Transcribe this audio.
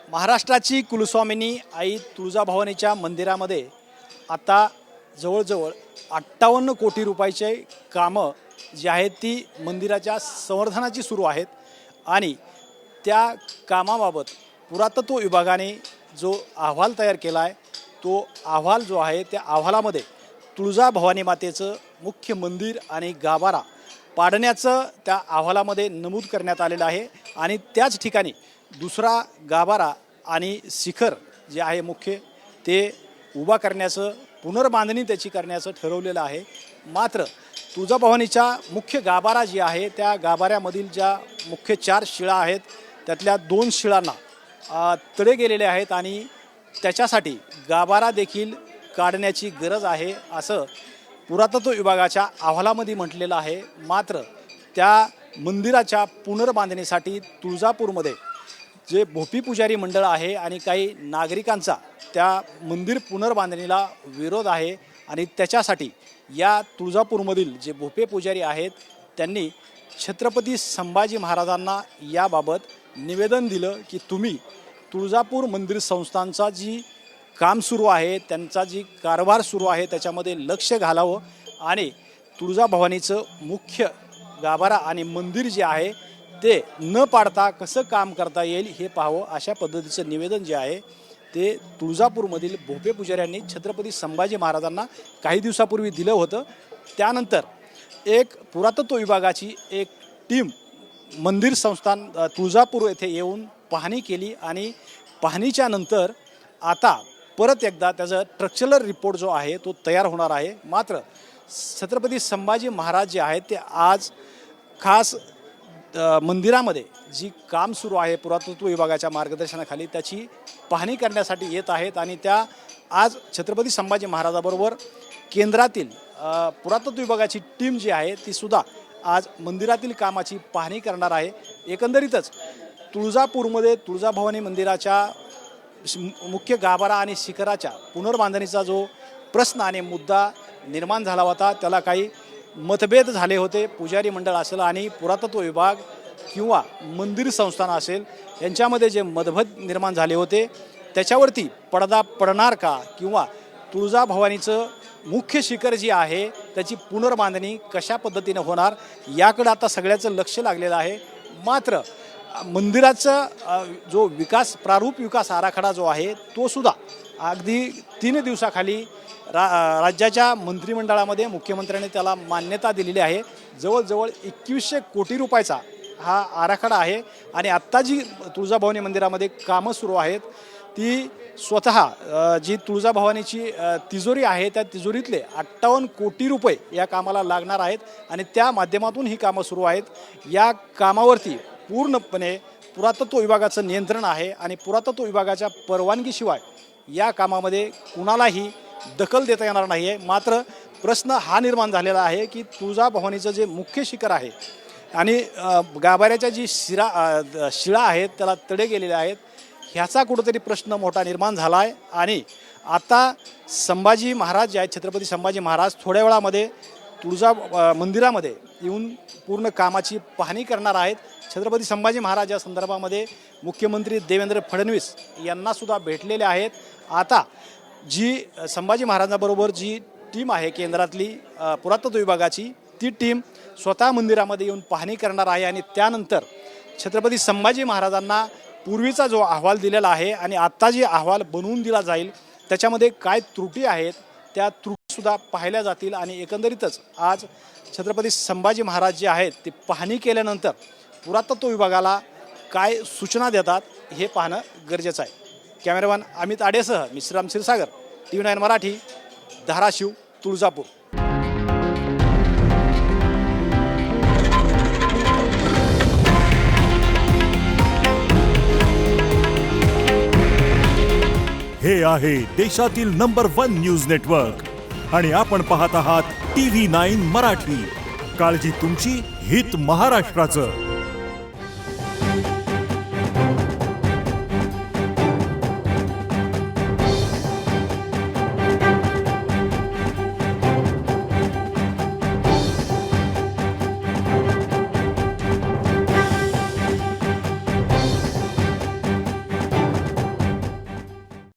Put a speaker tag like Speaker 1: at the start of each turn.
Speaker 1: महाराष्ट्राची कुलस्वामिनी आई तुळजाभवानीच्या मंदिरामध्ये आता जवळजवळ 58 कोटी रुपयाचे कामं जी आहेत ती मंदिराच्या संवर्धनाची सुरू आहेत आणि त्या कामाबाबत पुरातत्व विभागाने जो अहवाल तयार केला आहे तो अहवाल जो आहे त्या अहवालामध्ये तुळजाभवानी मातेचं मुख्य मंदिर आणि गाभारा पाडण्याचं त्या अहवालामध्ये नमूद करण्यात आलेलं आहे आणि त्याच ठिकाणी दुसरा गाभारा आणि शिखर जे आहे मुख्य ते उभा करण्याचं पुनर्बांधणी त्याची करण्याचं ठरवलेलं आहे। मात्र तुळजाभवानीच्या मुख्य गाभारा जी आहे त्या गाभाऱ्यामधील ज्या मुख्य 4 शिळा आहेत त्यातल्या 2 शिळांना तडे गेलेले आहेत आणि त्याच्यासाठी गाभारा देखील काढण्याची गरज आहे असं पुरातत्व विभागाच्या अहवालामध्ये म्हटलेलं आहे। मात्र त्या मंदिराच्या पुनर्बांधणीसाठी तुळजापूरमध्ये जे भोपी पुजारी मंडळ आहे आणि काही नागरिकांचा त्या मंदिर पुनर्बांधणीला विरोध आहे आणि त्याच्यासाठी या तुळजापूरमधील जे भोपे पुजारी आहेत त्यांनी छत्रपती संभाजी महाराजांना याबाबत निवेदन दिलं की तुम्ही तुळजापूर मंदिर संस्थांचा जी काम सुरू आहे त्यांचा जी कारभार सुरू आहे त्याच्यामध्ये लक्ष घालावं आणि तुळजाभवानीचं मुख्य गाभारा आणि मंदिर जे आहे ते न पाडता कसं काम करता येईल हे पाहावं अशा पद्धतीचं निवेदन जे आहे ते तुळजापूरमधील भोपे पुजाऱ्यांनी छत्रपती संभाजी महाराजांना काही दिवसापूर्वी दिलं होतं। त्यानंतर एक पुरातत्व विभागाची एक टीम मंदिर संस्थान तुळजापूर येथे येऊन पाहणी केली आणि पाहणीच्या नंतर आता परत एकदा त्याचा स्ट्रक्चरल रिपोर्ट जो आहे तो तयार होणार आहे। मात्र छत्रपती संभाजी महाराज जे आहेत ते आज खास मंदिरामध्ये जी काम सुरू आहे पुरातत्व विभागाच्या मार्गदर्शनाखाली त्याची पाहणी करण्यासाठी येत आहेत आणि त्या आज छत्रपती संभाजी महाराजाबरोबर केंद्रातील पुरातत्व विभागाची टीम जी आहे ती सुद्धा आज मंदिरातील कामाची पाहणी करणार आहे। एकंदरीतच तुळजापूरमध्ये तुळजाभवानी मंदिराच्या मुख्य गाभारा आणि शिखराच्या पुनर्बांधणीचा जो प्रश्न आणि मुद्दा निर्माण झाला होता त्याला काही मतभेद झाले होते। पुजारी मंडळ असेल आणि पुरातत्व विभाग किंवा मंदिर संस्थान असेल यांच्यामध्ये जे मतभेद निर्माण झाले होते त्याच्यावरती पडदा पडणार का किंवा तुळजाभवानीचं मुख्य शिखर जी आहे त्याची पुनर्बांधणी कशा पद्धतीने होणार याकडे आता सगळ्याचं लक्ष लागलेलं आहे। मात्र मंदिराचा जो प्रारूप विकास आराखडा जो आहे तो सुद्धा अगदी 3 दिवसाखाली राज्याच्या मंत्रिमंडळामध्ये मुख्यमंत्र्यांनी त्याला मान्यता दिलेली आहे। जवळजवळ 2100 कोटी रुपयाचा हा आराखडा आहे आणि आत्ता जी तुळजाभवानी मंदिरामध्ये कामं सुरू आहेत ती स्वतः जी तुळजाभवानीची तिजोरी आहे त्या तिजोरीतले 58 कोटी रुपये या कामाला लागणार आहेत आणि त्या माध्यमातून ही कामं सुरू आहेत। या कामावरती पूर्णपणे पुरातत्व विभागाचं नियंत्रण आहे आणि पुरातत्व विभागाच्या परवानगीशिवाय या कामामध्ये कुणालाही दखल देता येणार नाही आहे। मात्र प्रश्न हा निर्माण झालेला आहे की तुळजाभवानीचं जे मुख्य शिखर आहे आणि गाभाऱ्याच्या जी शिळा आहेत त्याला तडे गेलेले आहेत ह्याचा कुठंतरी प्रश्न मोठा निर्माण झाला आहे आणि आता संभाजी महाराज जे आहेत छत्रपती संभाजी महाराज थोड्या वेळामध्ये मंदिरामध्ये येऊन पूर्ण कामाची पाहणी करणार आहेत। छत्रपती संभाजी महाराज या संदर्भामध्ये मुख्यमंत्री देवेंद्र फडणवीस यांनासुद्धा भेटलेले आहेत। आता जी संभाजी महाराजांबरोबर जी टीम आहे केंद्रातली पुरातत्व विभागाची ती टीम स्वतः मंदिरामध्ये येऊन पाहणी करणार आहे आणि त्यानंतर छत्रपती संभाजी महाराजांना पूर्वीचा जो अहवाल दिलेला आहे आणि आत्ता जे अहवाल बनवून दिला जाईल त्याच्यामध्ये काय त्रुटी आहेत त्या त्रुटीसुद्धा पाहिल्या जातील आणि एकंदरीतच आज छत्रपती संभाजी महाराज जे आहेत ते पाहणी केल्यानंतर पुरातत्व विभागाला काय सूचना देतात हे पाहणं गरजेचं आहे। कॅमेरामॅन अमित आडेसह मी श्रीराम क्षीरसागर TV9 मराठी धाराशिव तुळजापूर।
Speaker 2: हे आहे देशातील नंबर 1 न्यूज नेटवर्क आणि आपण पाहत आहात TV9 मराठी। काळजी तुमची, हित महाराष्ट्राचं।